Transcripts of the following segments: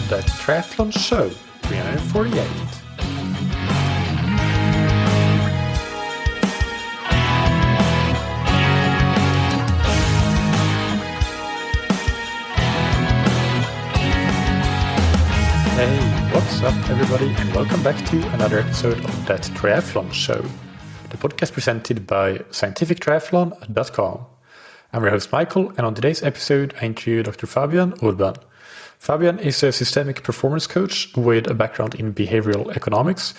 the Triathlon Show 348. Hey, what's up everybody, and welcome back to another episode of That Triathlon Show, the podcast presented by scientifictriathlon.com. I'm your host Michael, and on today's episode I interview Dr. Fabian Urban. Fabian is a systemic performance coach with a background in behavioral economics.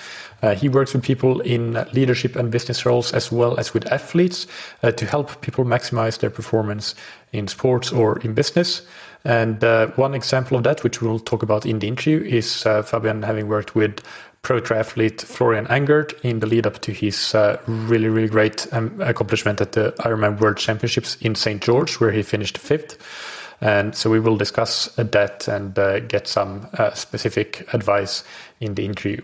He works with people in leadership and business roles as well as with athletes to help people maximize their performance in sports or in business. And one example of that, which we'll talk about in the interview, is Fabian having worked with pro triathlete Florian Angert in the lead up to his really great accomplishment at the Ironman World Championships in St. George, where he finished fifth. And so we will discuss that and get some specific advice in the interview.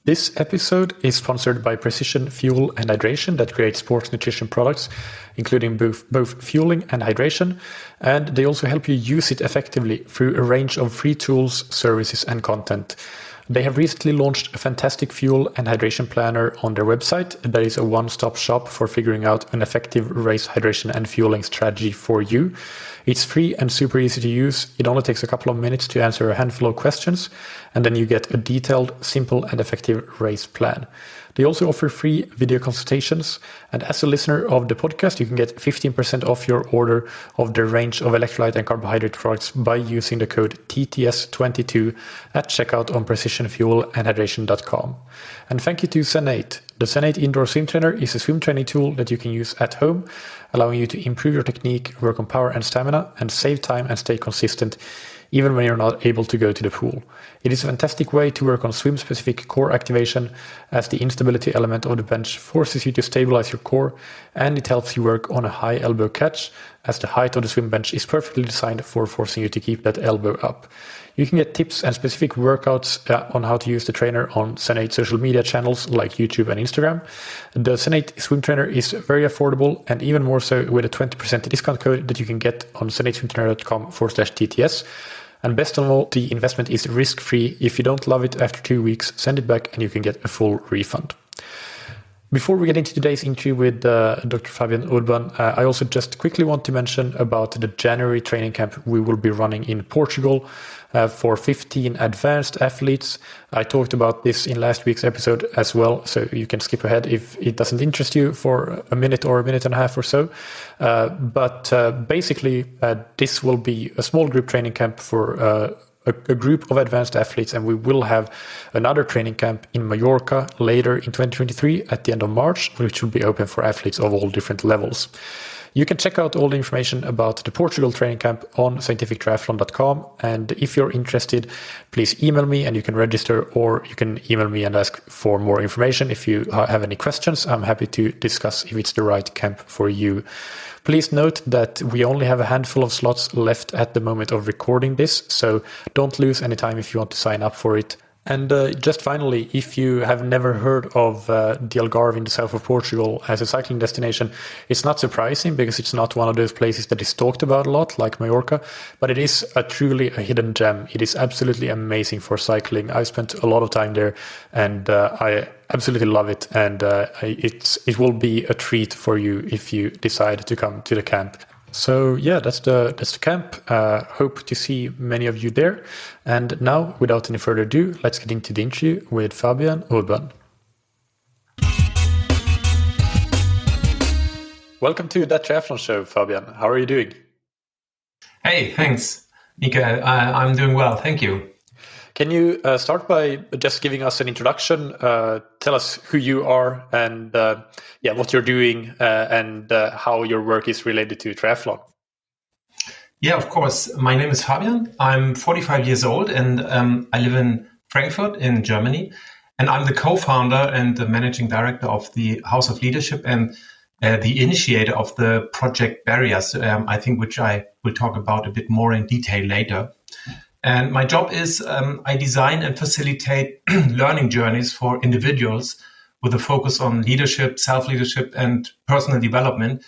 This episode is sponsored by Precision Fuel and Hydration that creates sports nutrition products, including both fueling and hydration. And they also help you use it effectively through a range of free tools, services, and content. They have recently launched a fantastic fuel and hydration planner on their website that is a one-stop shop for figuring out an effective race hydration and fueling strategy for you. It's free and super easy to use. It only takes a couple of minutes to answer a handful of questions, and then you get a detailed, simple, and effective race plan. They also offer free video consultations, and as a listener of the podcast, you can get 15% off your order of their range of electrolyte and carbohydrate products by using the code TTS22 at checkout on precisionfuelandhydration.com. And thank you to Zen8. The Zen8 indoor swim trainer is a swim training tool that you can use at home, allowing you to improve your technique, work on power and stamina, and save time and stay consistent even when you're not able to go to the pool. It is a fantastic way to work on swim-specific core activation, as the instability element of the bench forces you to stabilize your core, and it helps you work on a high elbow catch, as the height of the swim bench is perfectly designed for forcing you to keep that elbow up. You can get tips and specific workouts on how to use the trainer on Zen8 social media channels like YouTube and Instagram. The Zen8 swim trainer is very affordable, and even more so with a 20% discount code that you can get on zen8swimtrainer.com/TTS. And best of all, the investment is risk-free. If you don't love it after 2 weeks, send it back and you can get a full refund. Before we get into today's interview with Dr. Fabian Urban, I also just quickly want to mention about the January training camp we will be running in Portugal for 15 advanced athletes. I talked about this in last week's episode as well, so you can skip ahead if it doesn't interest you for a minute or a minute and a half or so. But basically, this will be a small group training camp for a group of advanced athletes, and we will have another training camp in Mallorca later in 2023 at the end of March, which will be open for athletes of all different levels. You can check out all the information about the Portugal training camp on scientifictriathlon.com, and if you're interested, please email me and you can register, or you can email me and ask for more information. If you have any questions, I'm happy to discuss if it's the right camp for you. Please note that we only have a handful of slots left at the moment of recording this, so don't lose any time if you want to sign up for it. And just finally, if you have never heard of the Algarve in the south of Portugal as a cycling destination, it's not surprising because it's not one of those places that is talked about a lot, like Mallorca, but it is truly a hidden gem. It is absolutely amazing for cycling. I've spent a lot of time there, and I absolutely love it. And it will be a treat for you if you decide to come to the camp. So yeah, that's the camp. Hope to see many of you there. And now, without any further ado, let's get into the interview with Fabian Urban. Welcome to That Triathlon Show, Fabian. How are you doing? Hey, thanks, Mika. I'm doing well, thank you. Can you start by just giving us an introduction? Tell us who you are and what you're doing and how your work is related to triathlon. Yeah, of course. My name is Fabian. I'm 45 years old and I live in Frankfurt in Germany. And I'm the co-founder and the managing director of the House of Leadership and the initiator of the project Barriers, I think, which I will talk about a bit more in detail later. And my job is I design and facilitate learning journeys for individuals with a focus on leadership, self-leadership, and personal development.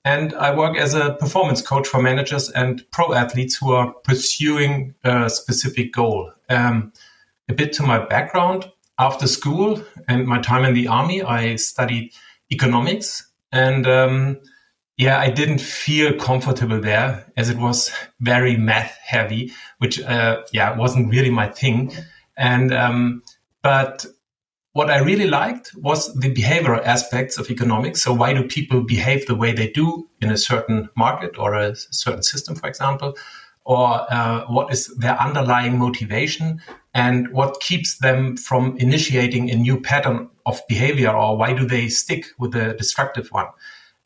And I work as a performance coach for managers and pro athletes who are pursuing a specific goal. A bit to my background. After school and my time in the army, I studied economics. And I didn't feel comfortable there as it was very math heavy, which wasn't really my thing. And but what I really liked was the behavioral aspects of economics. So why do people behave the way they do in a certain market or a certain system, for example? Or what is their underlying motivation and what keeps them from initiating a new pattern of behavior, or why do they stick with the destructive one?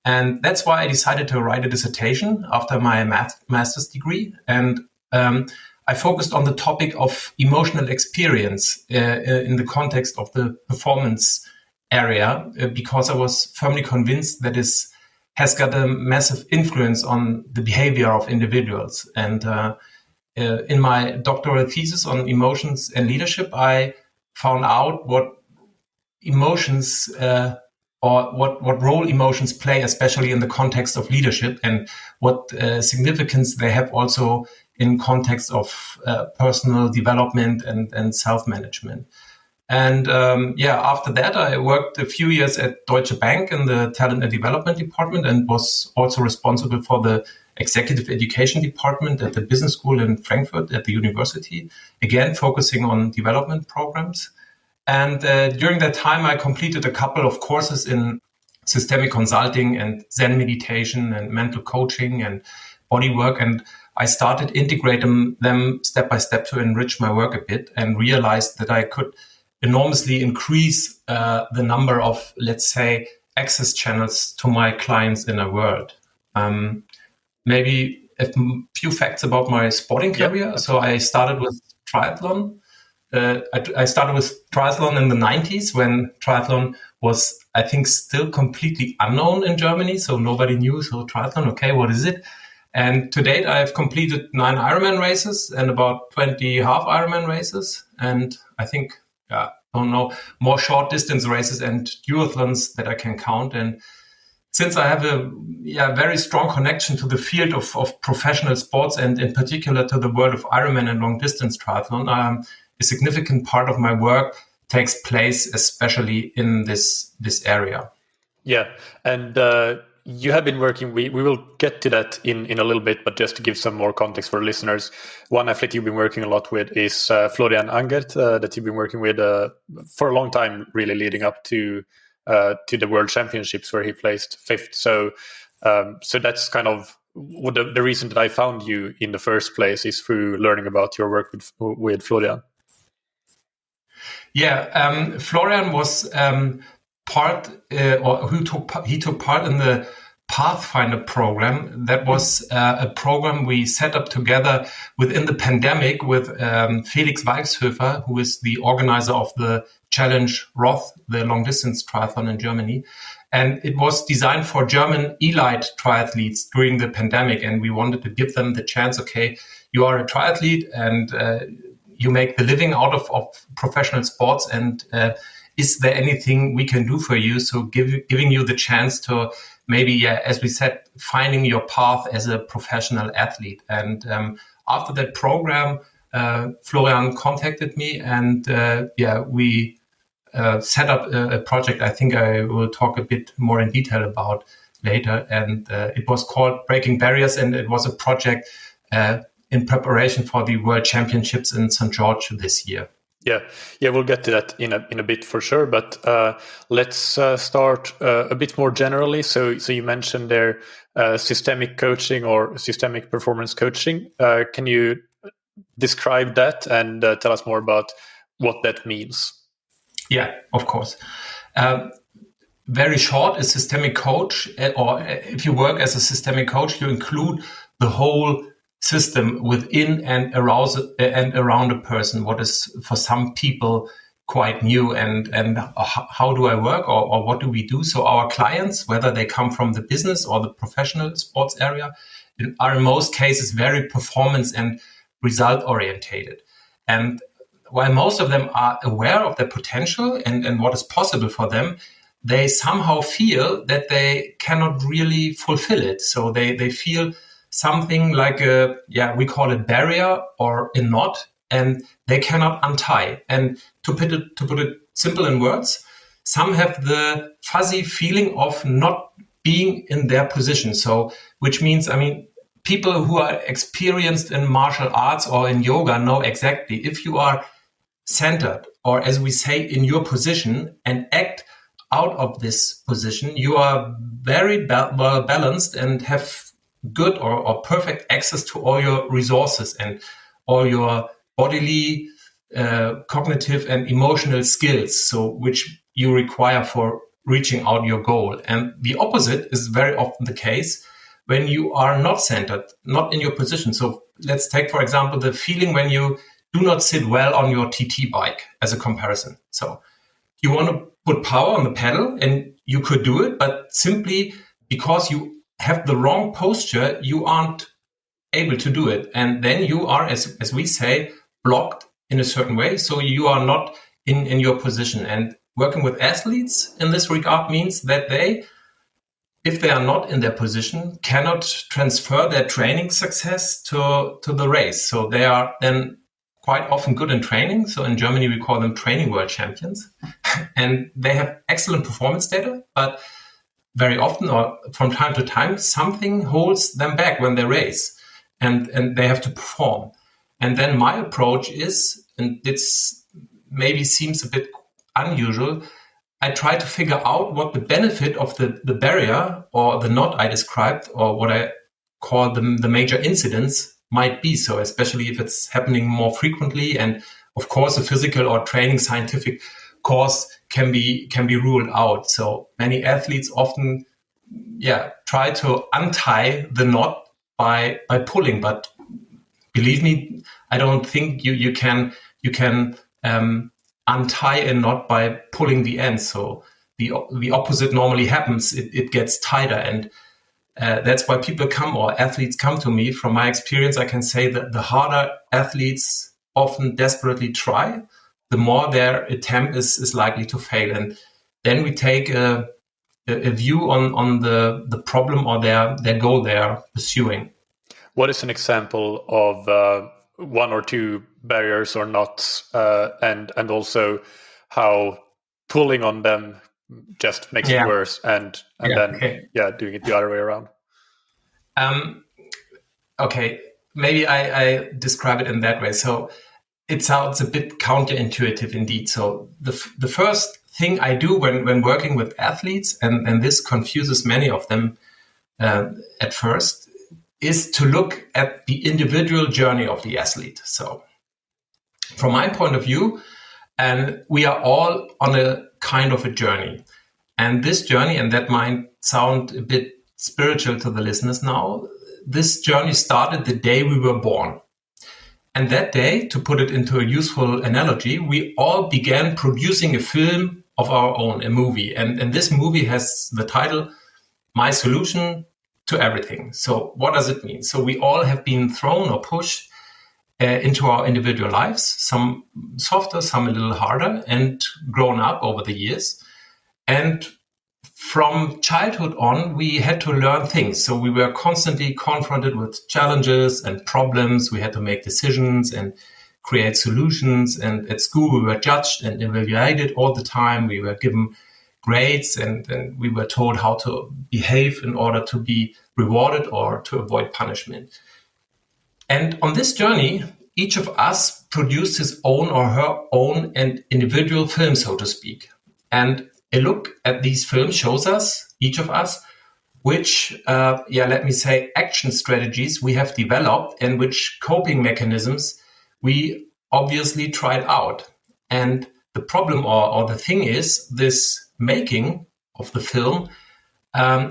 And that's why I decided to write a dissertation after my master's degree. And I focused on the topic of emotional experience in the context of the performance area, because I was firmly convinced that it has got a massive influence on the behavior of individuals. And in my doctoral thesis on emotions and leadership, I found out what emotions or what role emotions play, especially in the context of leadership, and what significance they have also in context of personal development and self-management. And after that, I worked a few years at Deutsche Bank in the talent and development department, and was also responsible for the executive education department at the business school in Frankfurt at the university, again, focusing on development programs. And during that time, I completed a couple of courses in systemic consulting and Zen meditation and mental coaching and body work. And I started integrating them step by step to enrich my work a bit, and realized that I could enormously increase the number of, let's say, access channels to my clients in a world. Maybe a few facts about my sporting career. So I started with triathlon. I started with triathlon in the 90s, when triathlon was, I think, still completely unknown in Germany. So nobody knew. So triathlon, okay, what is it? And to date, I've completed 9 Ironman races and about 20 half Ironman races. And I think, I don't know, more short distance races and duathlons that I can count. And since I have a very strong connection to the field of professional sports, and in particular to the world of Ironman and long distance triathlon, a significant part of my work takes place, especially in this area. Yeah, and you have been working, we will get to that in a little bit, but just to give some more context for listeners, one athlete you've been working a lot with is Florian Angert, that you've been working with for a long time, really leading up to the World Championships, where he placed 5th. So that's kind of what the reason that I found you in the first place, is through learning about your work with Florian. Yeah, Florian was he took part in the Pathfinder program. That was a program we set up together within the pandemic with Felix Weichshöfer, who is the organizer of the Challenge Roth, the long distance triathlon in Germany. And it was designed for German elite triathletes during the pandemic. And we wanted to give them the chance, okay, you are a triathlete and you make the living out of professional sports, and is there anything we can do for you? So giving you the chance to maybe, as we said, finding your path as a professional athlete. And after that program, Florian contacted me, and we set up a project I think I will talk a bit more in detail about later. And it was called Breaking Barriers, and it was a project in preparation for the World Championships in St. George this year. Yeah, we'll get to that in a bit for sure. But let's start a bit more generally. So you mentioned there systemic coaching or systemic performance coaching. Can you describe that and tell us more about what that means? Yeah, of course. Very short, a systemic coach, or if you work as a systemic coach, you include the whole system within and around a person, what is for some people quite new, and how do I work, or what do we do? So our clients, whether they come from the business or the professional sports area, are in most cases very performance and result orientated. And while most of them are aware of their potential and what is possible for them, they somehow feel that they cannot really fulfill it. So they feel something like we call it barrier or a knot, and they cannot untie. And to put it simple in words, some have the fuzzy feeling of not being in their position. So, which means, people who are experienced in martial arts or in yoga know exactly if you are centered, or as we say, in your position and act out of this position, you are very well balanced and have good or perfect access to all your resources and all your bodily, cognitive and emotional skills, so which you require for reaching out your goal. And the opposite is very often the case when you are not centered, not in your position. So let's take, for example, the feeling when you do not sit well on your TT bike as a comparison. So you want to put power on the pedal and you could do it, but simply because you have the wrong posture, you aren't able to do it. And then you are, as we say, blocked in a certain way. So you are not in your position. And working with athletes in this regard means that they, if they are not in their position, cannot transfer their training success to the race. So they are then quite often good in training. So in Germany, we call them training world champions. And they have excellent performance data, but very often or from time to time, something holds them back when they race and they have to perform. And then my approach is, and it's maybe seems a bit unusual, I try to figure out what the benefit of the barrier or the knot I described, or what I call the major incidents might be. So especially if it's happening more frequently, and of course a physical or training scientific cause can be ruled out. So many athletes often try to untie the knot by pulling, but believe me, I don't think you can untie a knot by pulling the end. So the opposite normally happens. It gets tighter, and that's why athletes come to me. From my experience, I can say that the harder athletes often desperately try, the more their attempt is likely to fail. And then we take a view on the problem or their goal they are pursuing. What is an example of one or two barriers or knots, and also how pulling on them just makes it worse, and doing it the other way around? Okay, maybe I describe it in that way. So it sounds a bit counterintuitive indeed. So the first thing I do when working with athletes, and this confuses many of them at first, is to look at the individual journey of the athlete. So from my point of view, and we are all on a kind of a journey. And this journey, and that might sound a bit spiritual to the listeners now, this journey started the day we were born. And that day, to put it into a useful analogy, we all began producing a film of our own, a movie. And this movie has the title, My Solution to Everything. So what does it mean? So we all have been thrown or pushed into our individual lives, some softer, some a little harder, and grown up over the years. And from childhood on, we had to learn things. So we were constantly confronted with challenges and problems. We had to make decisions and create solutions. And at school, we were judged and evaluated all the time. We were given grades, and we were told how to behave in order to be rewarded or to avoid punishment. And on this journey, each of us produced his own or her own and individual film, so to speak. And a look at these films shows us, each of us, which, let me say, action strategies we have developed and which coping mechanisms we obviously tried out. And the problem or the thing is, this making of the film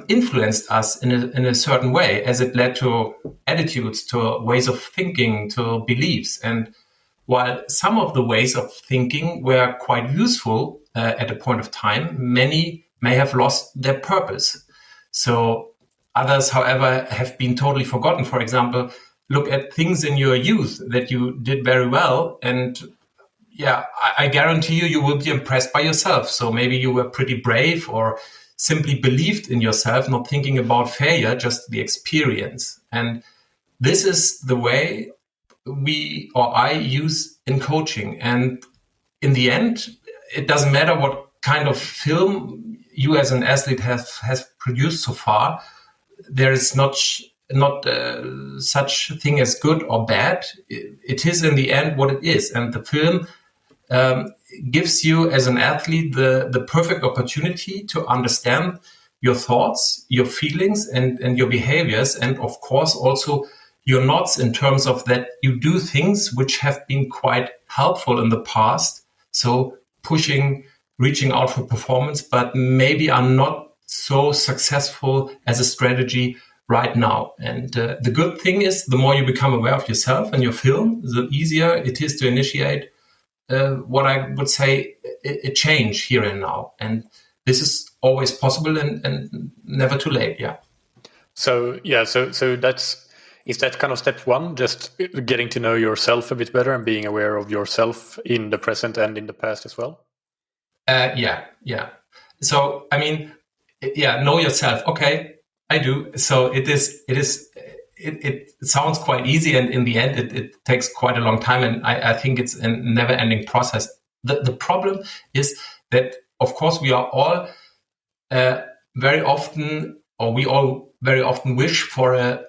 influenced us in a certain way, as it led to attitudes, to ways of thinking, to beliefs. And while some of the ways of thinking were quite useful at a point of time, many may have lost their purpose. So others, however, have been totally forgotten. For example, look at things in your youth that you did very well, and yeah, I guarantee you will be impressed by yourself. So maybe you were pretty brave or simply believed in yourself, not thinking about failure, just the experience. And this is the way we or I use in coaching. And in the end, it doesn't matter what kind of film you as an athlete has produced so far. There is not such thing as good or bad. It is in the end what it is. And the film gives you as an athlete the perfect opportunity to understand your thoughts, your feelings, and your behaviors. And of course, also your knots in terms of that you do things which have been quite helpful in the past. So pushing, reaching out for performance, but maybe are not so successful as a strategy right now. And the good thing is the more you become aware of yourself and your film, the easier it is to initiate what I would say a change here and now. And this is always possible and never too late. Yeah. So is that kind of step one, just getting to know yourself a bit better and being aware of yourself in the present and in the past as well? Yeah. So, I mean, know yourself. Okay, I do. So it sounds quite easy, and in the end, it takes quite a long time. And I think it's a never-ending process. The problem is that, of course, we are all very often wish for a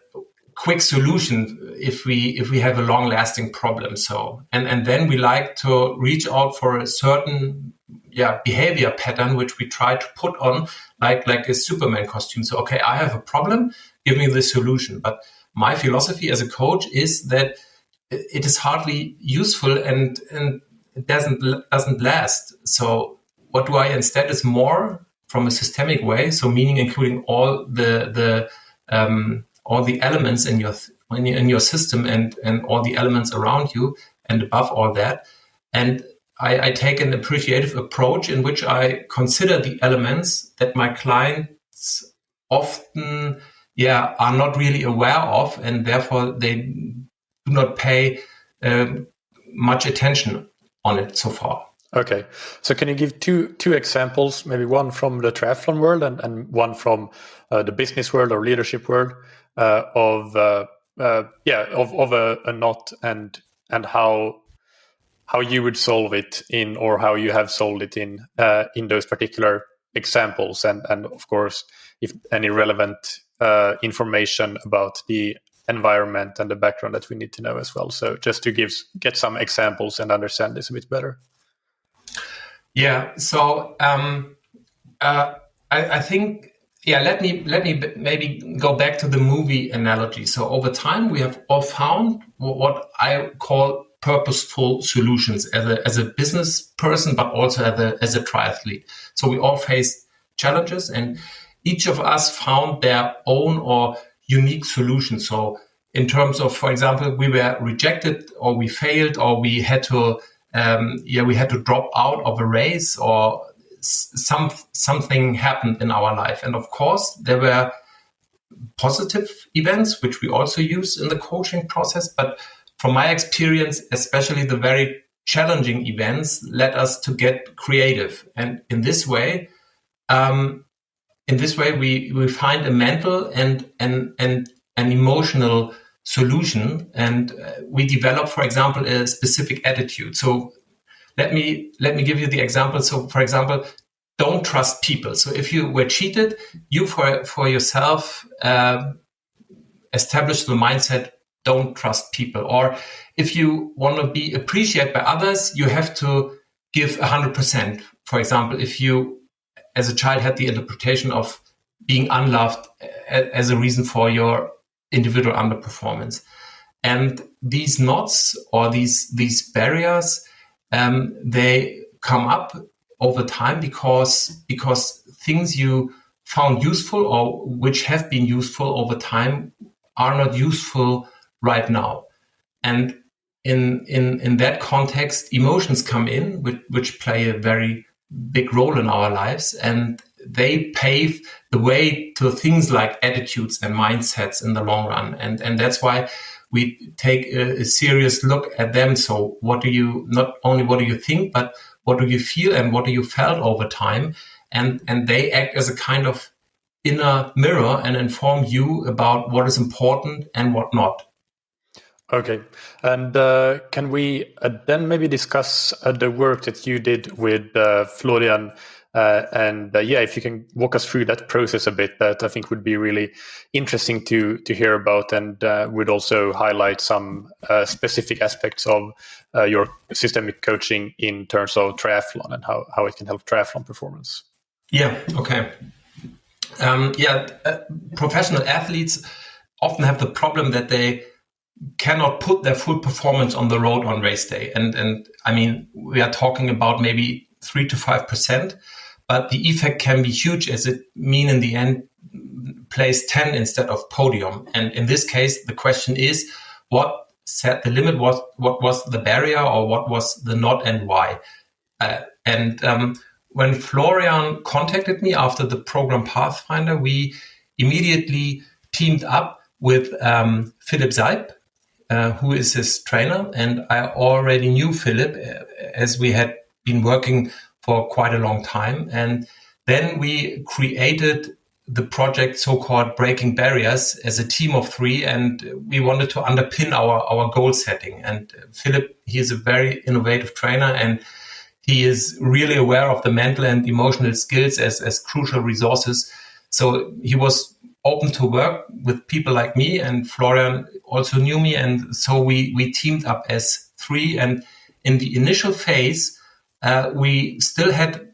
quick solution if we have a long-lasting problem. So and then we like to reach out for a certain behavior pattern which we try to put on like a Superman costume. So okay, I have a problem, give me the solution. But my philosophy as a coach is that it is hardly useful and it doesn't last. So what do I instead is more from a systemic way. So meaning including all the elements in your system and all the elements around you, and above all that. And I take an appreciative approach in which I consider the elements that my clients often are not really aware of, and therefore they do not pay much attention on it so far. Okay, so can you give two examples, maybe one from the triathlon world and one from the business world or leadership world, of a knot and how you would solve it in, or how you have solved it in those particular examples, and of course, if any relevant information about the environment and the background that we need to know as well. So just to get some examples and understand this a bit better. Yeah. So I think. Yeah, let me maybe go back to the movie analogy. So over time, we have all found what I call purposeful solutions as a business person, but also as a triathlete. So we all faced challenges, and each of us found their own or unique solution. So in terms of, for example, we were rejected, or we failed, or we had to drop out of a race, or something happened in our life. And of course, there were positive events, which we also use in the coaching process. But from my experience, especially the very challenging events led us to get creative. And in this way, we find a mental and an emotional solution. And we develop, for example, a specific attitude. So let me give you the example. So, for example, don't trust people. So if you were cheated, you for yourself establish the mindset, don't trust people. Or if you want to be appreciated by others, you have to give 100%. For example, if you, as a child, had the interpretation of being unloved as a reason for your individual underperformance. And these knots or these barriers, they come up over time because things you found useful or which have been useful over time are not useful right now. And in that context, emotions come in, which play a very big role in our lives, and they pave the way to things like attitudes and mindsets in the long run. And that's why we take a serious look at them. So not only what do you think, but what do you feel and what do you felt over time? And they act as a kind of inner mirror and inform you about what is important and what not. Okay. And can we then maybe discuss the work that you did with Florian? If you can walk us through that process a bit, that I think would be really interesting to hear about, and would also highlight some specific aspects of your systemic coaching in terms of triathlon and how it can help triathlon performance. Yeah, okay. Professional athletes often have the problem that they cannot put their full performance on the road on race day. And I mean, we are talking about maybe 3 to 5%, but the effect can be huge, as it mean in the end place 10 instead of podium. And in this case, the question is, what set the limit? What was the barrier, or what was the not, and why? When Florian contacted me after the program Pathfinder, we immediately teamed up with Philipp Seib, who is his trainer. And I already knew Philipp, as we had been working for quite a long time. And then we created the project so-called Breaking Barriers as a team of 3, and we wanted to underpin our goal setting. And Philipp, he is a very innovative trainer, and he is really aware of the mental and emotional skills as crucial resources. So he was open to work with people like me, and Florian also knew me. And so we teamed up as 3. And in the initial phase, we still had,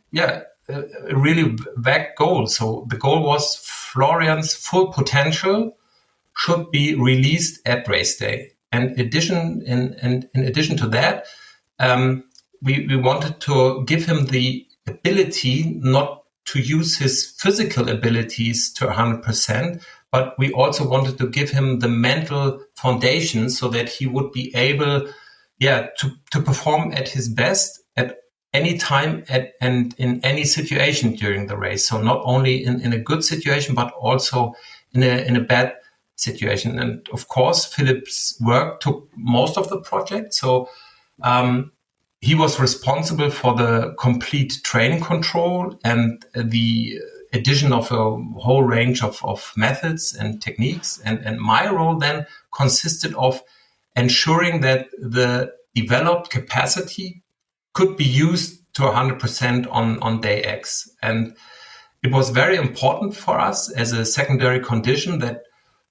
a really vague goal. So the goal was Florian's full potential should be released at race day. And in addition to that, we wanted to give him the ability not to use his physical abilities to 100%, but we also wanted to give him the mental foundation so that he would be able, to perform at his best at any time and in any situation during the race. So not only in a good situation, but also in a bad situation. And of course, Philipp's work took most of the project. So he was responsible for the complete training control and the addition of a whole range of methods and techniques. And my role then consisted of ensuring that the developed capacity could be used to 100% on day X. And it was very important for us as a secondary condition that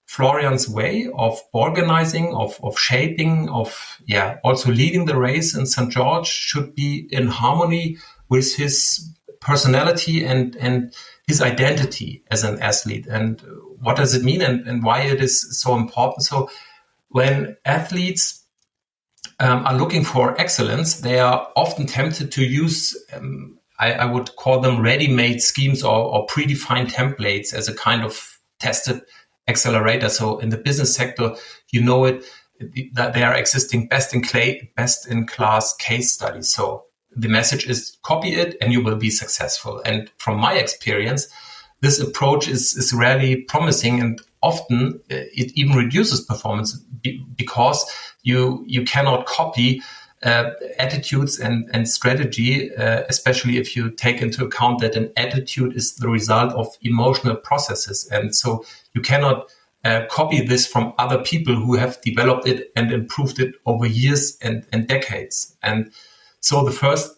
Florian's way of organizing, of shaping, also leading the race in St. George should be in harmony with his personality and his identity as an athlete. And what does it mean and why it is so important? So when athletes are looking for excellence, they are often tempted to use, I would call them ready-made schemes or predefined templates as a kind of tested accelerator. So in the business sector, that there are existing best-in-class case studies. So the message is copy it and you will be successful. And from my experience, this approach is rarely promising, and often it even reduces performance because you cannot copy attitudes and strategy, especially if you take into account that an attitude is the result of emotional processes. And so you cannot copy this from other people who have developed it and improved it over years and decades. And so the first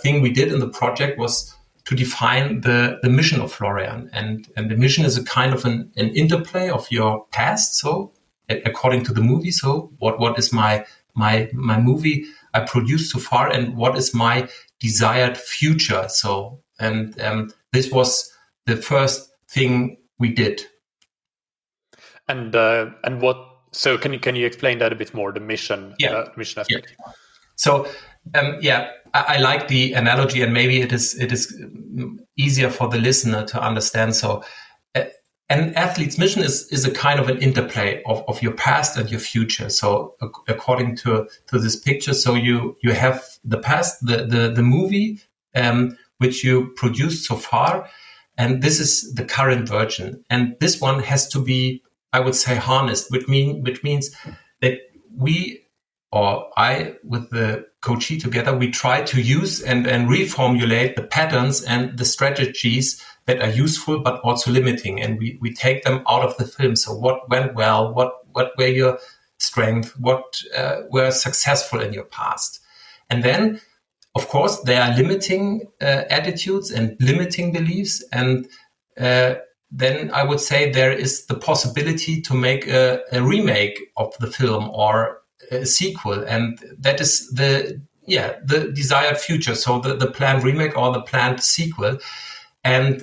thing we did in the project was to define the mission of Florian. And the mission is a kind of an interplay of your past. So according to the movie, so what is my movie I produced so far, and what is my desired future? So, and this was the first thing we did. And what? So can you explain that a bit more? The mission, mission aspect. Yeah. So, I like the analogy, and maybe it is easier for the listener to understand. So, an athlete's mission is a kind of an interplay of your past and your future. So according to this picture, so you have the past, the movie, which you produced so far, and this is the current version. And this one has to be, I would say, harnessed, which means that we, or I, with the coachee together, we try to use and reformulate the patterns and the strategies that are useful but also limiting, and we take them out of the film. So what went well, what were your strengths, what were successful in your past, and then of course there are limiting attitudes and limiting beliefs, and then I would say there is the possibility to make a remake of the film or a sequel, and that is the desired future. So the planned remake or the planned sequel. And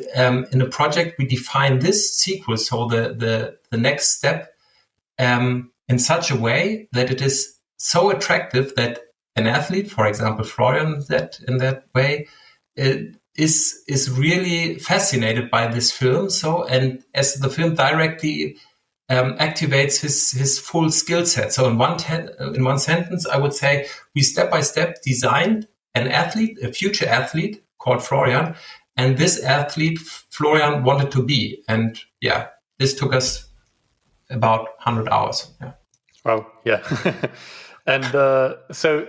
in a project, we define this sequel, so the next step, in such a way that it is so attractive that an athlete, for example, Florian, in that way, is really fascinated by this film. So, and as the film directly activates his full skill set. So in one sentence, I would say we step by step designed an athlete, a future athlete called Florian, and this athlete Florian wanted to be. And yeah, this took us about 100 hours. Yeah. Wow. Yeah. And so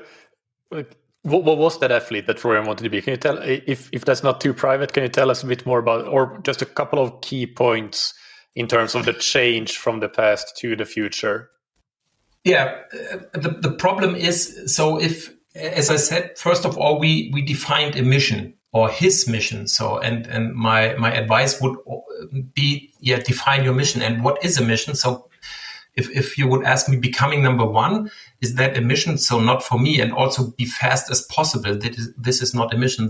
what was that athlete that Florian wanted to be? Can you tell, if that's not too private, can you tell us a bit more about, or just a couple of key points in terms of the change from the past to the future? Yeah, the problem is, so if, as I said, first of all, we defined a mission or his mission. So, and my advice would be, define your mission. And what is a mission? So if you would ask me, becoming number one, is that a mission? So not for me, and also be fast as possible. This is not a mission.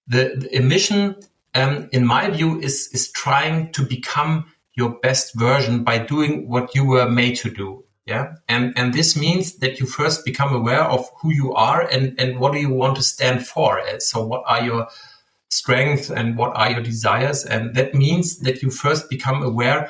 The mission, in my view, is trying to become your best version by doing what you were made to do. Yeah. And this means that you first become aware of who you are and what do you want to stand for. So what are your strengths and what are your desires? And that means that you first become aware,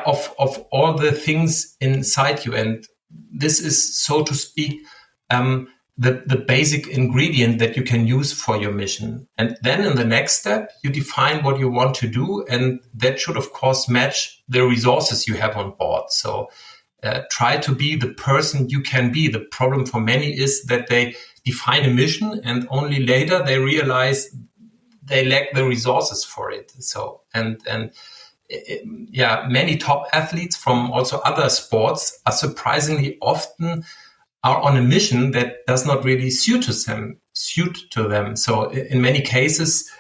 of all the things inside you. And this is, so to speak, the basic ingredient that you can use for your mission. And then in the next step, you define what you want to do. And that should, of course, match the resources you have on board. So try to be the person you can be. The problem for many is that they define a mission and only later they realize they lack the resources for it. So, many top athletes from also other sports are surprisingly often are on a mission that does not really suit to them. So in many cases,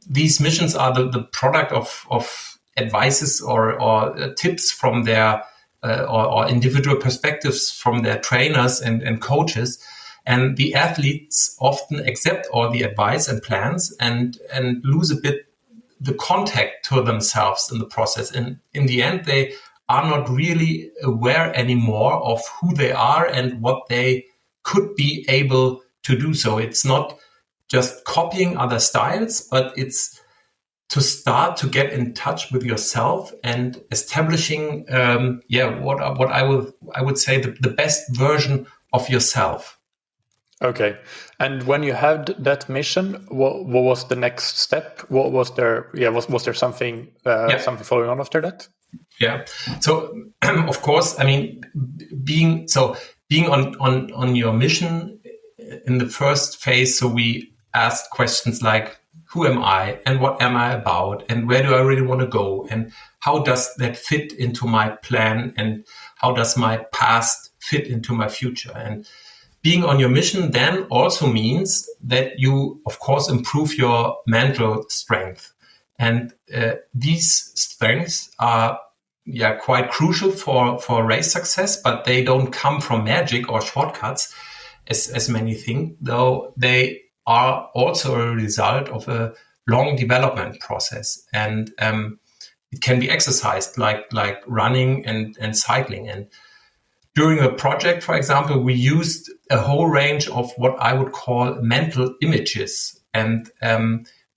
these missions are the product of advices or tips from their or individual perspectives from their trainers and coaches. And the athletes often accept all the advice and plans and lose a bit the contact to themselves in the process. And in the end, they are not really aware anymore of who they are and what they could be able to do. So it's not just copying other styles, but it's to start to get in touch with yourself and establishing, what I would say the best version of yourself. Okay. And when you had that mission, what was the next step? What was there? Yeah, was there something something following on after that? Yeah. So of course, I mean, being on your mission in the first phase. So we asked questions like, who am I and what am I about and where do I really want to go and how does that fit into my plan and how does my past fit into my future? And being on your mission then also means that you, of course, improve your mental strength. And these strengths are quite crucial for race success, but they don't come from magic or shortcuts, as many think, though they are also a result of a long development process. And it can be exercised like running and cycling. And during a project, for example, we used a whole range of what I would call mental images. And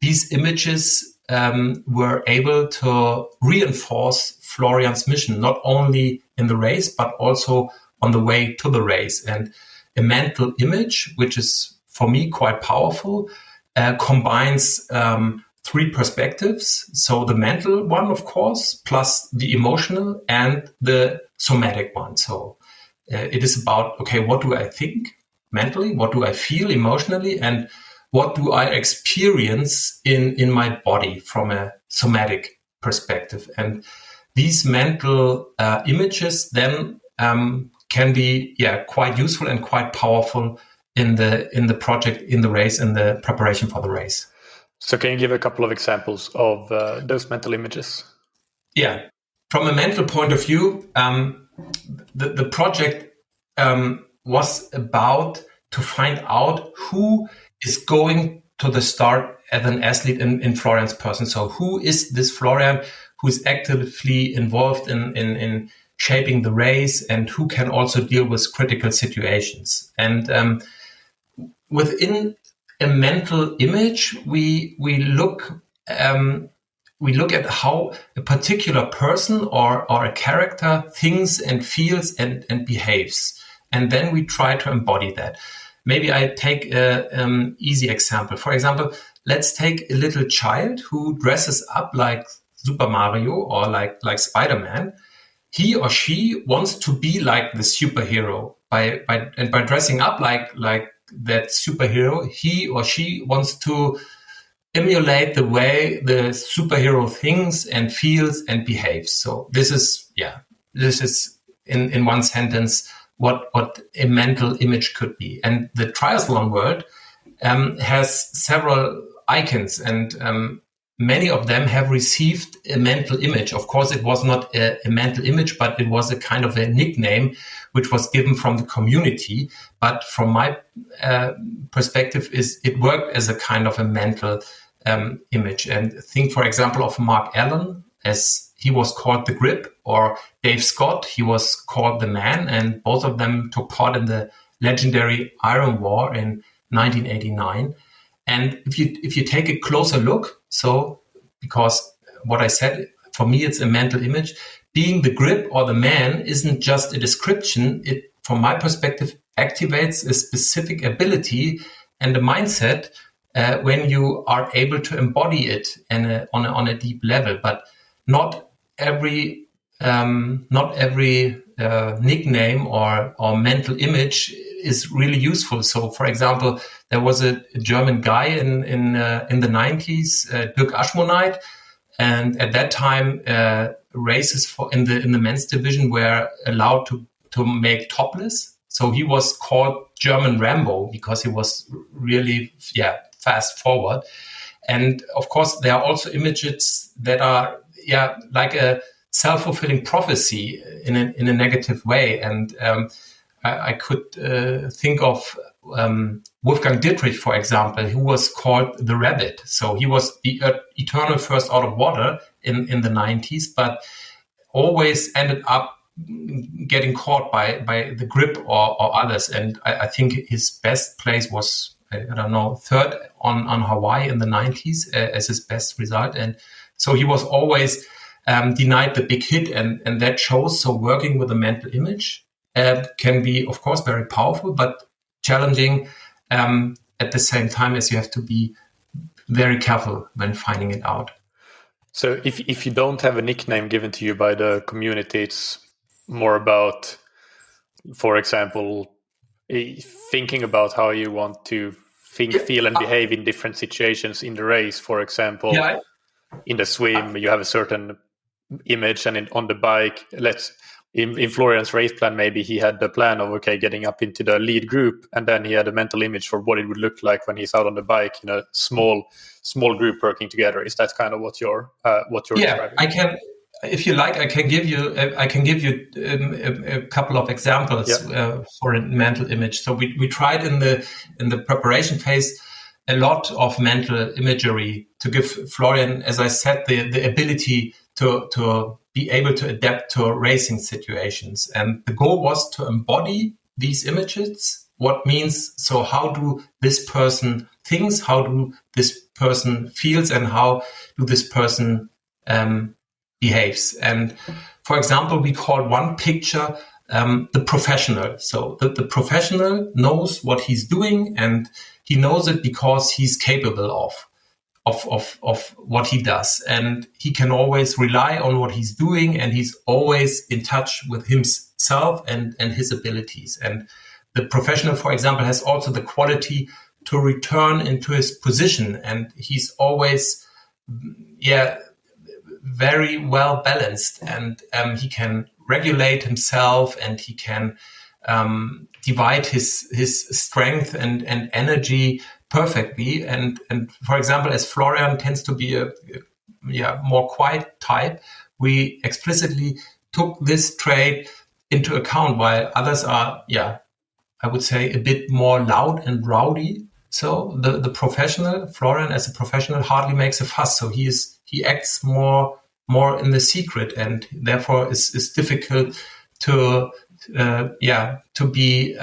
these images were able to reinforce Florian's mission, not only in the race, but also on the way to the race. And a mental image, which is for me quite powerful, combines three perspectives. So the mental one, of course, plus the emotional and the somatic one. So it is about, okay, what do I think mentally? What do I feel emotionally? And what do I experience in my body from a somatic perspective? And these mental images then can be quite useful and quite powerful in the project, in the race, and the preparation for the race. So can you give a couple of examples of those mental images? Yeah. From a mental point of view, the project was about to find out who is going to the start as an athlete in Florian's person. So who is this Florian who is actively involved in shaping the race, and who can also deal with critical situations. And within a mental image, we look at how a particular person or a character thinks and feels and behaves. And then we try to embody that. Maybe I take an easy example. For example, let's take a little child who dresses up like Super Mario or like Spider-Man. He or she wants to be like the superhero by dressing up like that superhero. He or she wants to emulate the way the superhero thinks and feels and behaves. So this is in one sentence what a mental image could be. And the triathlon world has several icons, and many of them have received a mental image. Of course, it was not a mental image, but it was a kind of a nickname which was given from the community. But from my perspective, it worked as a kind of a mental image. And think, for example, of Mark Allen, as he was called the Grip, or Dave Scott, he was called the Man, and both of them took part in the legendary Iron War in 1989. And if you take a closer look, so because what I said, for me, it's a mental image. Being the Grip or the Man isn't just a description. It, from my perspective, activates a specific ability and a mindset when you are able to embody it on a deep level. But not every nickname or mental image is really useful. So, for example, there was a German guy in the 90s, Dirk Aschmonite, and at that time, races in the men's division were allowed to make topless. So he was called German Rambo because he was really fast forward. And of course, there are also images that are like a self-fulfilling prophecy in a negative way. And I could think of Wolfgang Dietrich, for example, who was called the Rabbit. So he was the eternal first out of water in the 90s, but always ended up getting caught by the Grip or others. And I think his best place was, third on Hawaii in the 90s as his best result. And so he was always denied the big hit, and that shows. So working with a mental image can be, of course, very powerful, but challenging at the same time, as you have to be very careful when finding it out. So if you don't have a nickname given to you by the community, it's more about, for example, thinking about how you want to think, feel, and behave in different situations in the race. For example, in the swim, you have a certain image, and on the bike, in Florian's race plan, maybe he had the plan of getting up into the lead group, and then he had a mental image for what it would look like when he's out on the bike in a small group working together. Is that kind of what you're describing? I can, if you like, I can give you a couple of examples for a mental image. So we tried in the preparation phase a lot of mental imagery to give Florian, as I said, the ability to be able to adapt to racing situations. And the goal was to embody these images. What means, so how do this person thinks, how do this person feels, and how do this person behaves? And for example, we called one picture the professional. So the professional knows what he's doing, and he knows it because he's capable of of what he does, and he can always rely on what he's doing, and he's always in touch with himself and his abilities. And the professional, for example, has also the quality to return into his position, and he's always very well balanced, and he can regulate himself, and he can divide his strength and energy perfectly. And for example, as Florian tends to be a more quiet type, we explicitly took this trait into account, while others are, I would say, a bit more loud and rowdy. So the professional, Florian as a professional, hardly makes a fuss. So he acts more in the secret, and therefore is difficult to be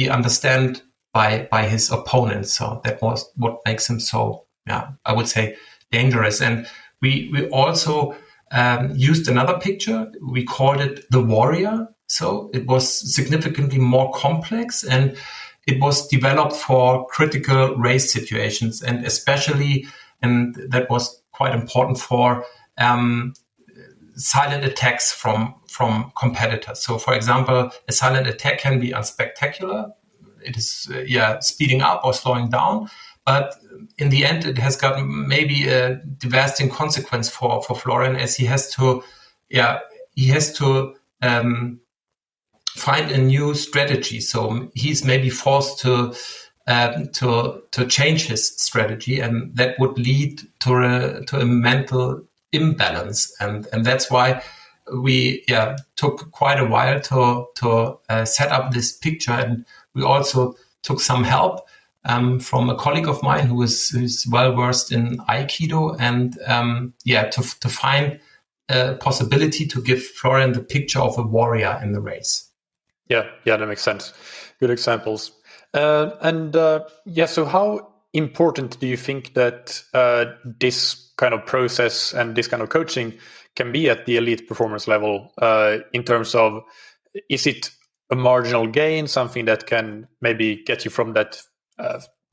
understood by his opponents. So that was what makes him so, I would say, dangerous. And we also used another picture. We called it the warrior. So it was significantly more complex, and it was developed for critical race situations, and especially, and that was quite important, for silent attacks from competitors. So, for example, a silent attack can be unspectacular. It is speeding up or slowing down, but in the end, it has got maybe a devastating consequence for Florian, as he has to find a new strategy. So he's maybe forced to change his strategy, and that would lead to a mental imbalance. And that's why we took quite a while to set up this picture. And we also took some help from a colleague of mine who's well versed in Aikido, and to find a possibility to give Florian the picture of a warrior in the race. Yeah, that makes sense. Good examples. So how important do you think that this kind of process and this kind of coaching can be at the elite performance level, in terms of, is it a marginal gain, something that can maybe get you from that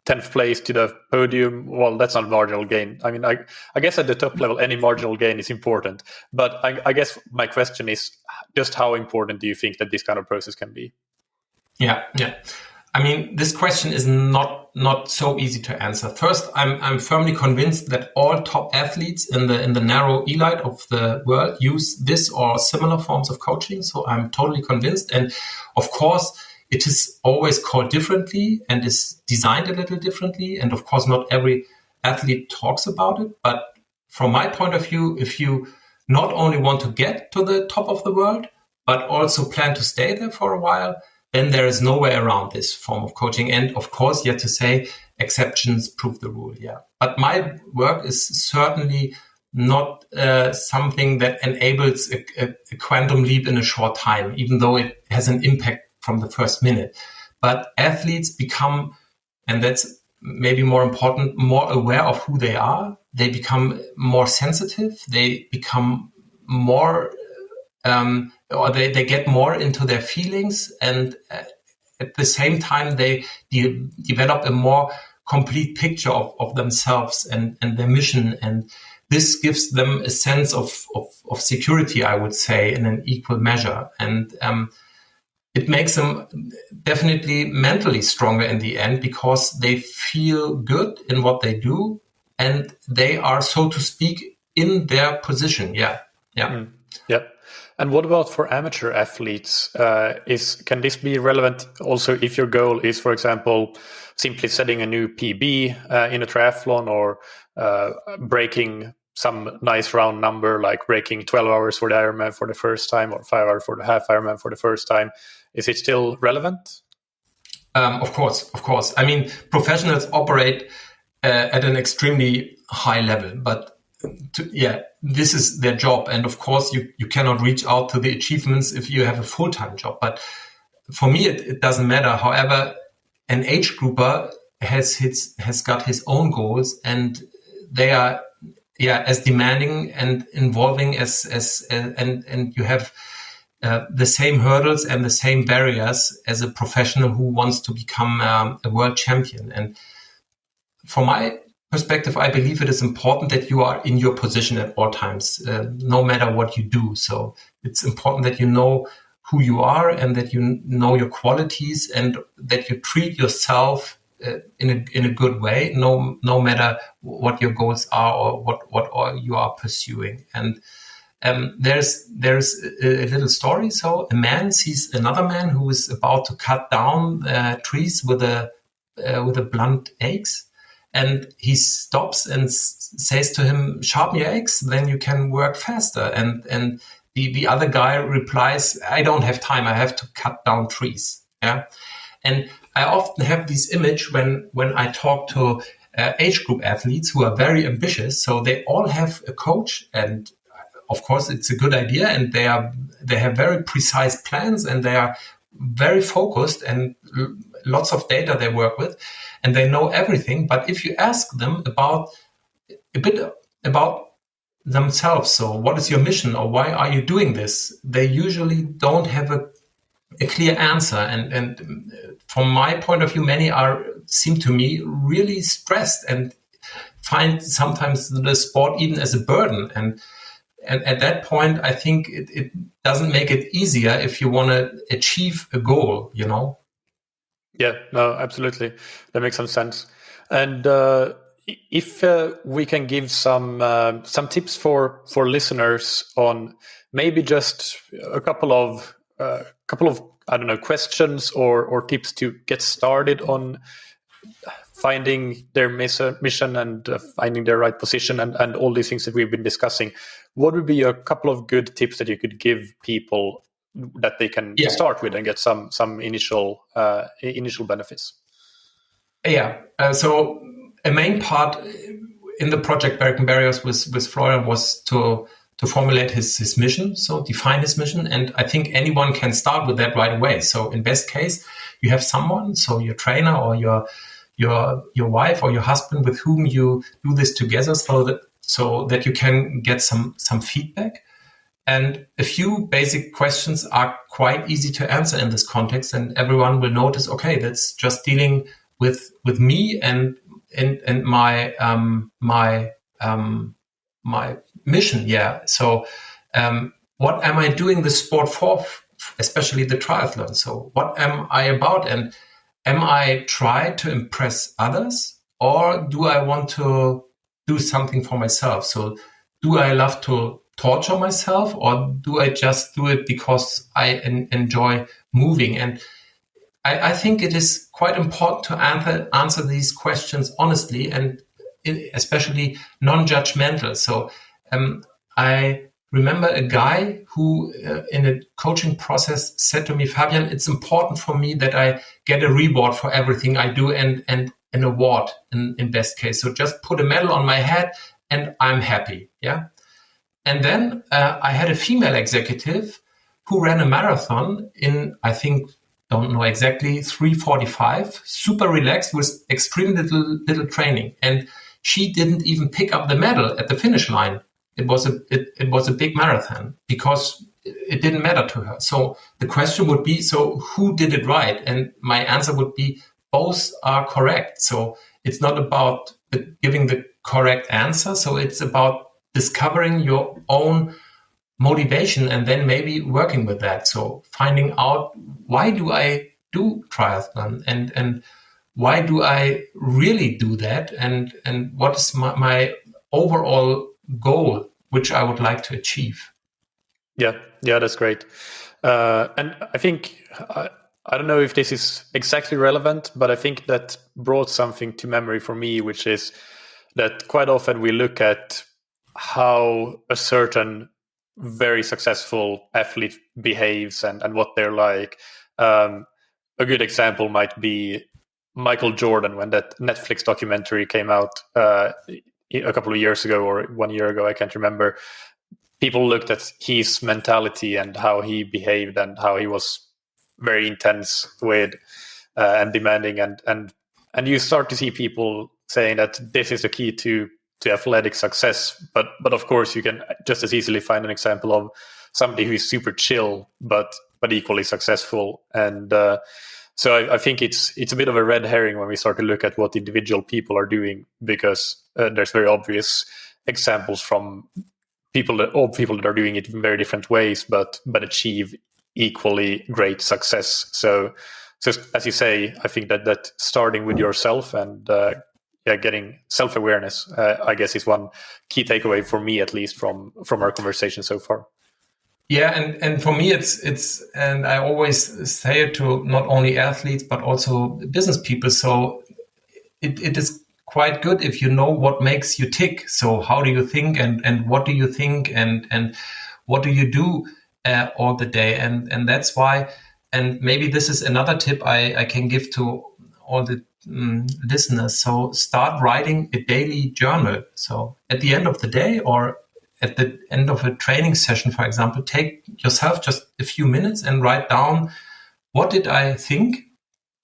10th place to the podium? Well, that's not marginal gain. I mean, I guess at the top level, any marginal gain is important. But I guess my question is, just how important do you think that this kind of process can be? Yeah. I mean, this question is not so easy to answer. First, I'm firmly convinced that all top athletes in the narrow elite of the world use this or similar forms of coaching. So I'm totally convinced. And of course, it is always called differently and is designed a little differently. And of course, not every athlete talks about it. But from my point of view, if you not only want to get to the top of the world, but also plan to stay there for a while, then there is no way around this form of coaching. And of course, you have to say exceptions prove the rule. Yeah. But my work is certainly not something that enables a quantum leap in a short time, even though it has an impact from the first minute. But athletes become, and that's maybe more important, more aware of who they are. They become more sensitive. They become more, or they get more into their feelings. And at the same time, they develop a more complete picture of themselves and their mission. And this gives them a sense of security, I would say, in an equal measure. And it makes them definitely mentally stronger in the end, because they feel good in what they do, and they are, so to speak, in their position. Yeah. And what about for amateur athletes? Can this be relevant also if your goal is, for example, simply setting a new PB in a triathlon, or breaking some nice round number, like breaking 12 hours for the Ironman for the first time, or 5 hours for the half Ironman for the first time? Is it still relevant? Of course. I mean, professionals operate at an extremely high level, but this is their job. And of course, you cannot reach out to the achievements if you have a full-time job. But for me, it doesn't matter. However, an age grouper has got his own goals, and they are as demanding and involving and you have the same hurdles and the same barriers as a professional who wants to become a world champion. And from my perspective, I believe it is important that you are in your position at all times, no matter what you do. So it's important that you know who you are and that you know your qualities and that you treat yourself in a good way, no matter what your goals are or what you are pursuing. And there's a little story. So a man sees another man who is about to cut down trees with a blunt axe, and he stops and says to him, "Sharpen your axe, then you can work faster." And the other guy replies, "I don't have time. I have to cut down trees." Yeah, and I often have this image when I talk to age group athletes who are very ambitious. So they all have a coach, and of course it's a good idea, and they have very precise plans, and they are very focused, and lots of data they work with, and they know everything. But if you ask them about a bit about themselves, so what is your mission or why are you doing this, they usually don't have a clear answer. And from my point of view, many seem to me really stressed and find sometimes the sport even as a burden. And at that point, I think it doesn't make it easier if you want to achieve a goal, you know? Yeah, no, absolutely. That makes some sense. And if we can give some tips for listeners on maybe just a couple of I don't know, questions or tips to get started on finding their mission and finding their right position and all these things that we've been discussing, what would be a couple of good tips that you could give people that they can start with and get some initial benefits? Yeah. So a main part in the project Breaking Barriers with Florian was to formulate his mission, so define his mission. And I think anyone can start with that right away. So in best case, you have someone, so your trainer or your wife or your husband with whom you do this together, so that you can get some feedback. And a few basic questions are quite easy to answer in this context, and everyone will notice, okay, that's just dealing with me and my mission. Yeah. So what am I doing this sport for, especially the triathlon? So what am I about? And am I trying to impress others, or do I want to do something for myself? So do I love to torture myself, or do I just do it because I enjoy moving? And I think it is quite important to answer these questions honestly and especially non-judgmental. So I remember a guy who in a coaching process said to me, "Fabian, it's important for me that I get a reward for everything I do and an award in best case. So just put a medal on my head and I'm happy." Yeah. And then I had a female executive who ran a marathon in, I think, don't know exactly, 3:45, super relaxed with extreme little training. And she didn't even pick up the medal at the finish line. It was a big marathon because it didn't matter to her. So the question would be, so who did it right? And my answer would be, both are correct. So it's not about giving the correct answer. So it's about discovering your own motivation and then maybe working with that. So finding out, why do I do triathlon and why do I really do that? And what is my overall goal, which I would like to achieve? Yeah, that's great. And I think, I don't know if this is exactly relevant, but I think that brought something to memory for me, which is that quite often we look at how a certain very successful athlete behaves and what they're like. A good example might be Michael Jordan, when that Netflix documentary came out a couple of years ago or 1 year ago, I can't remember. People looked at his mentality and how he behaved and how he was very intense with and demanding, and you start to see people saying that this is the key to athletic success. But of course, you can just as easily find an example of somebody who is super chill but equally successful. And So I think it's a bit of a red herring when we start to look at what individual people are doing, because there's very obvious examples from all people that are doing it in very different ways, but achieve equally great success. So as you say, I think that starting with yourself and getting self-awareness, I guess, is one key takeaway for me, at least from our conversation so far. Yeah, and for me, it's and I always say it to not only athletes but also business people. So it is quite good if you know what makes you tick. So how do you think, and what do you think, and what do you do all the day, and that's why. And maybe this is another tip I can give to all the listeners. So start writing a daily journal. So at the end of the day, or at the end of a training session, for example, take yourself just a few minutes and write down, what did I think?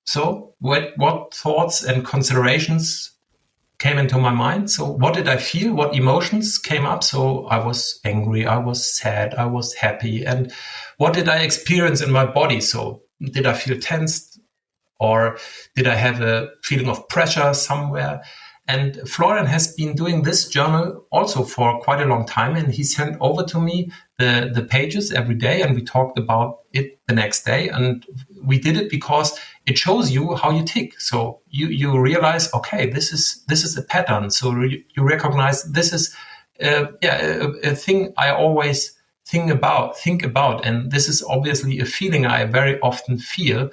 So what thoughts and considerations came into my mind? So what did I feel? What emotions came up? So I was angry, I was sad, I was happy. And what did I experience in my body? So did I feel tensed, or did I have a feeling of pressure somewhere? And Florian has been doing this journal also for quite a long time, and he sent over to me the pages every day, and we talked about it the next day. And we did it because it shows you how you tick. So you realize, okay, this is a pattern. So you recognize this is a thing I always think about, and this is obviously a feeling I very often feel,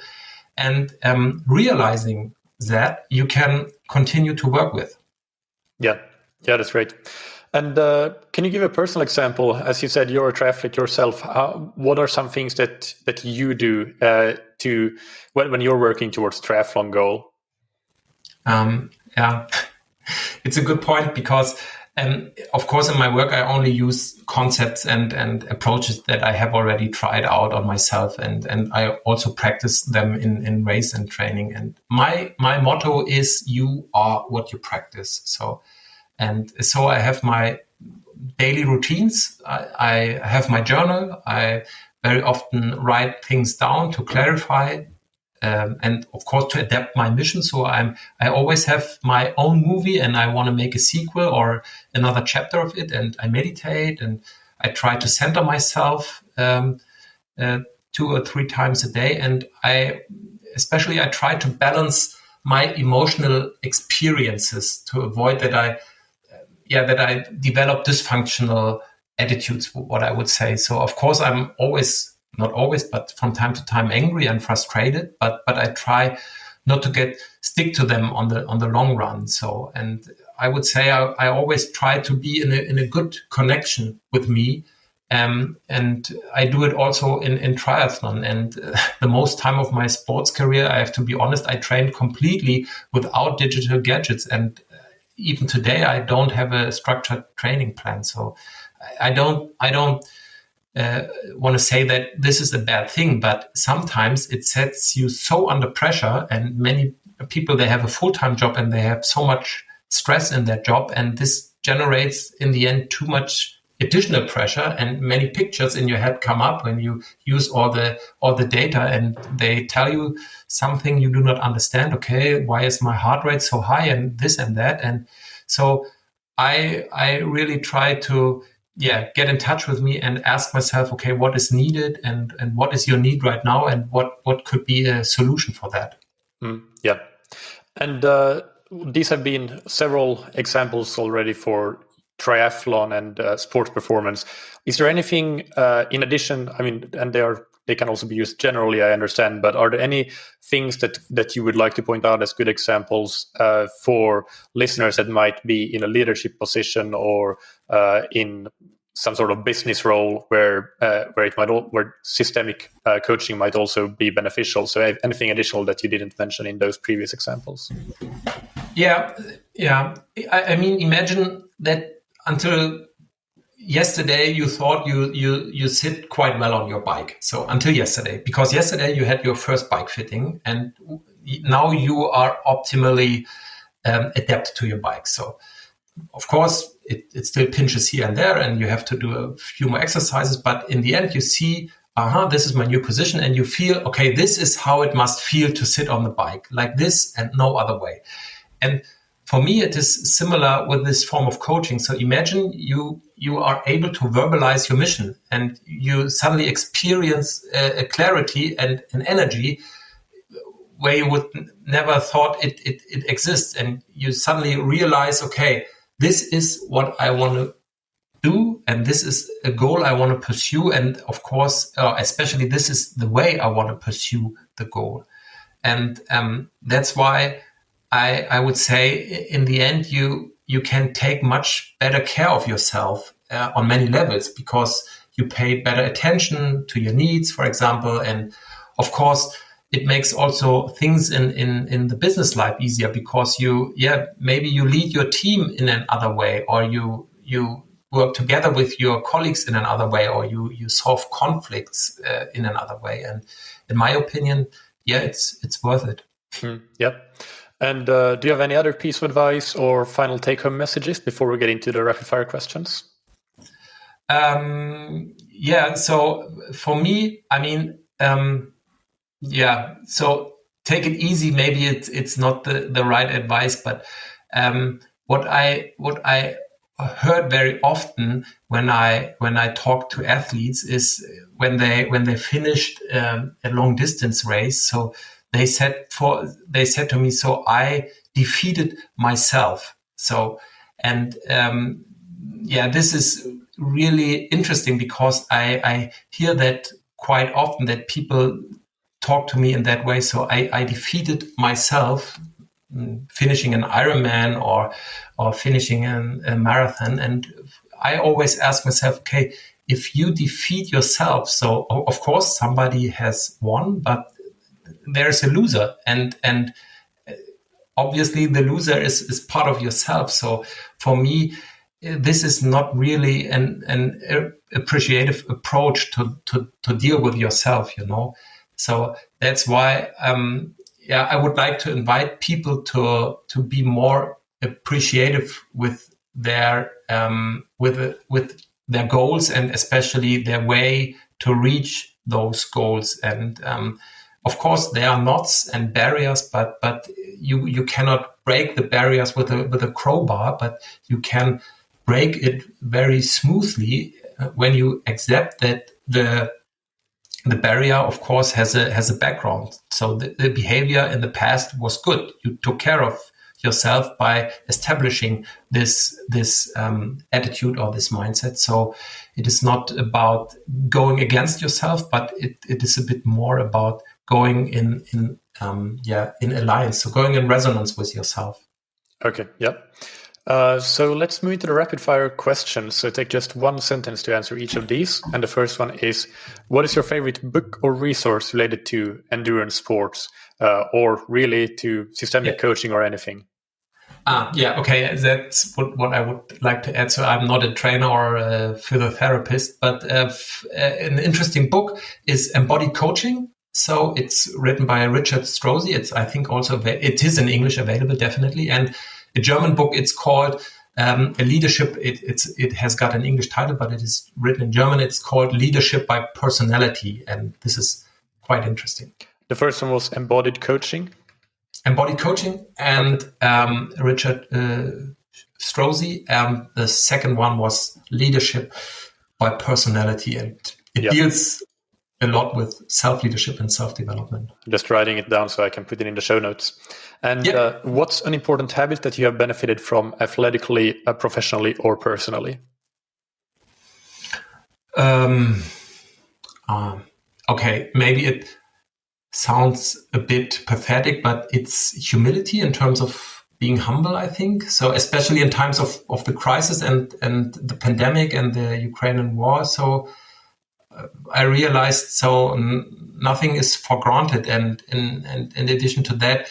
and realizing that you can continue to work with. Yeah, that's great. And can you give a personal example? As you said, you're a triathlete yourself. What are some things that you do to when you're working towards triathlon goal? Yeah, it's a good point, because of course, in my work, I only use concepts and approaches that I have already tried out on myself, and I also practice them in race and training. And my motto is, you are what you practice. So I have my daily routines. I have my journal. I very often write things down to clarify, and of course to adapt my mission. So I always have my own movie, and I want to make a sequel or another chapter of it, and I meditate, and I try to center myself 2 or 3 times a day. And I try to balance my emotional experiences to avoid that I develop dysfunctional attitudes, what I would say. So of course I'm not always, but from time to time, angry and frustrated, but I try not to stick to them on the long run. So, and I would say I always try to be in a good connection with me. And I do it also in triathlon. And the most time of my sports career, I have to be honest, I trained completely without digital gadgets. And even today, I don't have a structured training plan. So I don't want to say that this is a bad thing, but sometimes it sets you so under pressure. And many people, they have a full-time job and they have so much stress in their job, and this generates in the end too much additional pressure, and many pictures in your head come up when you use all the data, and they tell you something you do not understand. Okay, why is my heart rate so high, and this and that? And so I really try to get in touch with me and ask myself, okay, what is needed, and what is your need right now, and what could be a solution for that? And these have been several examples already for triathlon and sports performance. Is there anything in addition? I mean, and they can also be used generally, I understand, but are there any things that you would like to point out as good examples for listeners that might be in a leadership position or in some sort of business role where systemic coaching might also be beneficial? So anything additional that you didn't mention in those previous examples? Yeah. I mean, imagine that until yesterday you thought you sit quite well on your bike. So until yesterday, because yesterday you had your first bike fitting, and now you are optimally adapted to your bike. So of course it still pinches here and there, and you have to do a few more exercises, but in the end you see this is my new position. And you feel, okay, this is how it must feel to sit on the bike, like this and no other way. And for me, it is similar with this form of coaching. So imagine you are able to verbalize your mission, and you suddenly experience a clarity and an energy where you would never thought it exists. And you suddenly realize, okay, this is what I want to do, and this is a goal I want to pursue. And of course, especially this is the way I want to pursue the goal. And that's why I would say in the end, you can take much better care of yourself on many levels, because you pay better attention to your needs, for example. And of course, it makes also things in the business life easier, because maybe you lead your team in another way, or you work together with your colleagues in another way, or you solve conflicts in another way. And in my opinion, it's worth it. Yep. And do you have any other piece of advice or final take-home messages before we get into the rapid-fire questions? So for me, I mean, so take it easy. Maybe it's not the right advice, but what I heard very often when I talk to athletes is when they finished a long distance race. So they said to me, so I defeated myself. So, and this is really interesting, because I hear that quite often, that people talk to me in that way. So I defeated myself, finishing an Ironman or finishing a marathon. And I always ask myself, okay, if you defeat yourself, so of course somebody has won, but there's a loser, and obviously the loser is part of yourself. So for me, this is not really an appreciative approach to deal with yourself, So that's why I would like to invite people to be more appreciative with their their goals, and especially their way to reach those goals. And of course, there are knots and barriers, but you cannot break the barriers with a crowbar, but you can break it very smoothly when you accept that the barrier, of course, has a background. So the behavior in the past was good. You took care of yourself by establishing this attitude or this mindset. So it is not about going against yourself, but it is a bit more about going in alliance. So going in resonance with yourself. Okay. Yep. So let's move into the rapid fire questions. So take just one sentence to answer each of these. And the first one is, what is your favorite book or resource related to endurance sports, or really to systemic coaching or anything? Okay. That's what I would like to add. So I'm not a trainer or a physiotherapist, but an interesting book is Embodied Coaching. So it's written by Richard Strozzi. It's, I think, also it is in English available, definitely. And a German book, it's called a Leadership. It has got an English title, but it is written in German. It's called Leadership by Personality, and this is quite interesting. The first one was Embodied Coaching. Embodied Coaching, and Richard Strozzi, and the second one was Leadership by Personality, and it deals a lot with self-leadership and self-development. Just writing it down so I can put it in the show notes. And what's an important habit that you have benefited from athletically, professionally, or personally? Okay, maybe it sounds a bit pathetic, but it's humility in terms of being humble, I think. So especially in times of the crisis and the pandemic and the Ukrainian war. So I realized nothing is for granted. And in addition to that,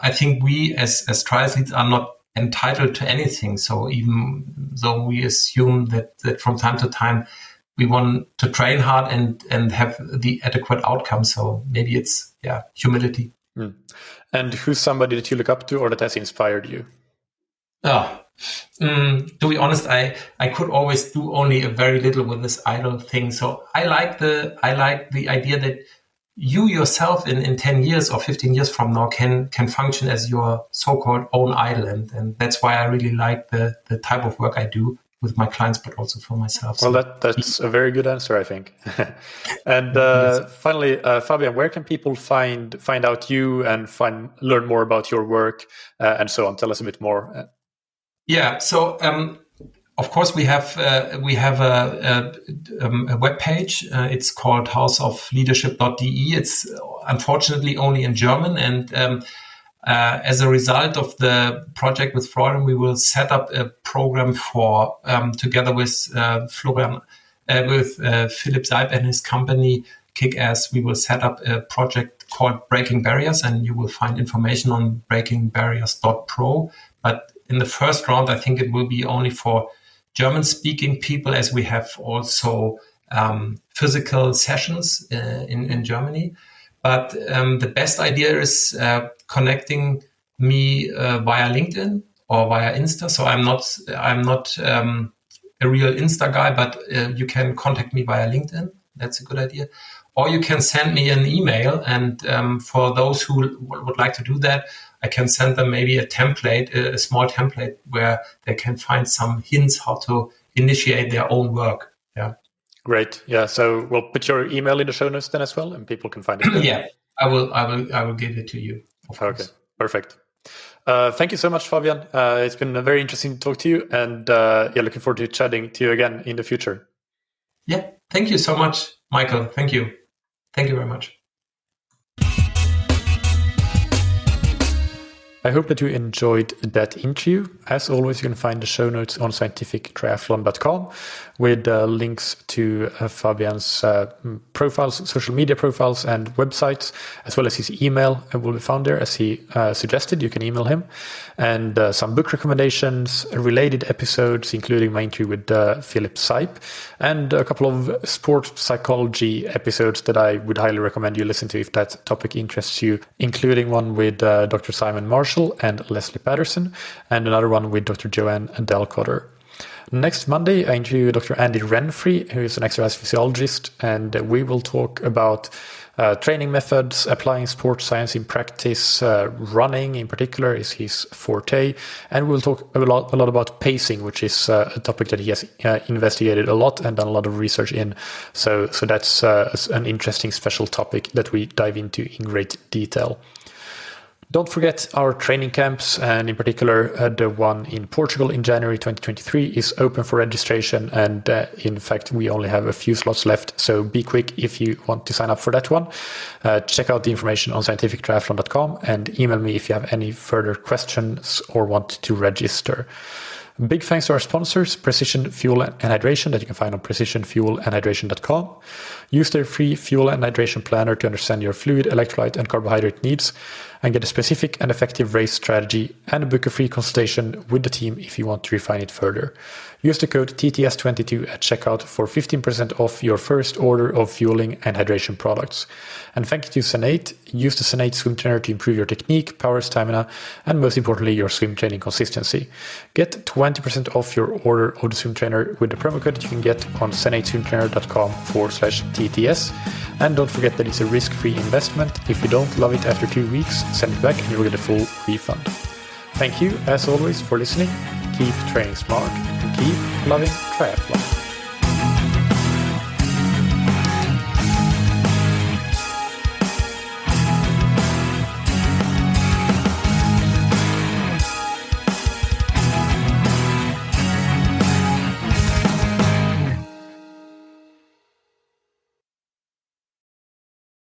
I think we as triathletes are not entitled to anything. So even though we assume that from time to time we want to train hard and have the adequate outcome. So maybe it's humility. And who's somebody that you look up to or that has inspired you? Oh, to be honest, I could always do only a very little with this idle thing. So I like the idea that you yourself in 10 years or 15 years from now can function as your so-called own idol. And that's why I really like the type of work I do with my clients, but also for myself. Well, that's a very good answer, I think. And finally, Fabian, where can people find out you and learn more about your work and so on? Tell us a bit more. Yeah. So of course we have a web page. It's called houseofleadership.de. It's unfortunately only in German, and as a result of the project with Florian, we will set up a program for together with Florian, with Philipp Seib and his company Kick-Ass. We will set up a project called Breaking Barriers, and you will find information on breakingbarriers.pro. But in the first round, I think it will be only for German-speaking people, as we have also physical sessions in Germany. But the best idea is connecting me via LinkedIn or via Insta. So I'm not a real Insta guy, but you can contact me via LinkedIn. That's a good idea. Or you can send me an email. And for those who would like to do that, I can send them maybe a template, a small template where they can find some hints how to initiate their own work. Yeah. Great. Yeah. So we'll put your email in the show notes then as well, and people can find it there. Yeah, I will give it to you. Okay. Perfect. Thank you so much, Fabian. It's been very interesting to talk to you, and looking forward to chatting to you again in the future. Yeah. Thank you so much, Michael. Thank you. Thank you very much. I hope that you enjoyed that interview. As always, you can find the show notes on scientifictriathlon.com with links to Fabian's profiles, social media profiles and websites, as well as his email will be found there as he suggested. You can email him. And some book recommendations, related episodes, including my interview with Philipp Seib, and a couple of sports psychology episodes that I would highly recommend you listen to if that topic interests you, including one with Dr. Simon Marshall and Leslie Patterson, and another one with Dr. Joanne Delcotter. Next Monday, I interview Dr. Andy Renfrey, who is an exercise physiologist, and we will talk about training methods, applying sports science in practice. Running in particular is his forte, and we'll talk a lot about pacing, which is a topic that he has investigated a lot and done a lot of research in. So that's an interesting special topic that we dive into in great detail. Don't forget our training camps, and in particular the one in Portugal in January 2023 is open for registration, and in fact we only have a few slots left, so be quick if you want to sign up for that one. Check out the information on scientifictriathlon.com and email me if you have any further questions or want to register. Big thanks to our sponsors, Precision Fuel and Hydration, that you can find on precisionfuelandhydration.com. Use their free fuel and hydration planner to understand your fluid, electrolyte, and carbohydrate needs, and get a specific and effective race strategy, and book a free consultation with the team if you want to refine it further. Use the code TTS22 at checkout for 15% off your first order of fueling and hydration products. And thank you to Senate. Use the Senate swim trainer to improve your technique, power, stamina, and most importantly, your swim training consistency. Get 20% off your order of the swim trainer with the promo code that you can get on senateswimtrainer.com/TTS. And don't forget that it's a risk-free investment. If you don't love it after 2 weeks, send it back and you'll get a full refund. Thank you, as always, for listening. Keep training smart and keep loving triathlon.